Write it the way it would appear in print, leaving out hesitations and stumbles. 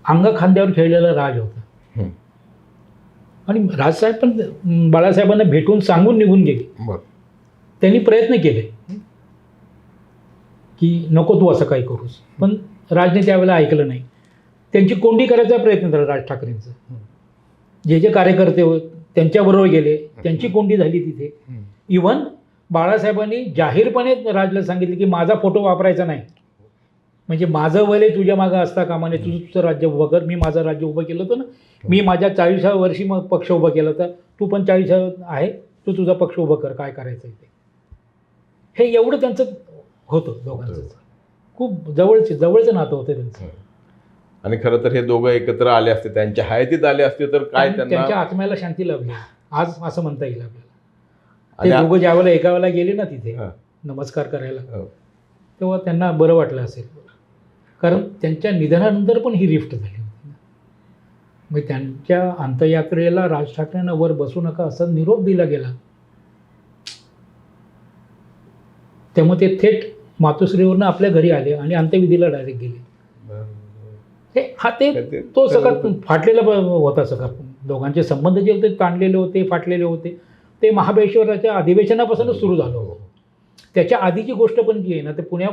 अंग खांद्यावर खेळलेला राज होता. आणि राजसाहेब पण बाळासाहेबांना भेटून सांगून निघून गेले. त्यांनी प्रयत्न केले की नको तू असं काही करूस, पण राजने त्यावेळेला ऐकलं नाही. त्यांची कोंडी करायचा प्रयत्न झाला राज ठाकरेंचं. जे जे कार्यकर्ते होते त्यांच्याबरोबर गेले, त्यांची कोंडी झाली तिथे. इव्हन बाळासाहेबांनी जाहीरपणे राजला सांगितले की माझा फोटो वापरायचा नाही, म्हणजे माझं वय तुझ्या मागं असता कामा नये, तुझं राज्य उभं कर. मी माझं राज्य उभं केलं होतं ना, मी माझ्या 40व्या वर्षी मग पक्ष उभं केला होता, तू पण 40 आहे, तू तुझा पक्ष उभं कर, काय करायचं ते. हे एवढं त्यांचं होतं दोघांचं. खूप जवळचं नातं होतं त्यांचं. आणि खरं तर हे दोघं एकत्र आले असते, त्यांच्या हयातीत आले असते तर काय त्यांच्या आत्म्याला शांती लाभली आज, असं म्हणता येईल आपल्याला. ते दोघं ज्यावेळेला एका वेळेला गेले ना तिथे नमस्कार करायला, तेव्हा त्यांना बरं वाटलं असेल, कारण त्यांच्या निधनानंतर पण ही रिफ्ट झाली होती. मग त्यांच्या अंत्ययात्रेला राज ठाकरेंना वर बसू नका असा निरोप दिला गेला. त्यामुळे ते थेट मातोश्रीवरनं आपल्या घरी आले आणि अंत्यविधीला डायरेक्ट गेले. तो सगळा फाटलेला होता. सगळा दोघांचे संबंध जे होते ताणलेले होते, फाटलेले होते. ते महाबळेश्वराच्या अधिवेशनापासूनच सुरू झालं होतं. त्याच्या आधीची गोष्ट पण जी आहे ना, ते पुण्यात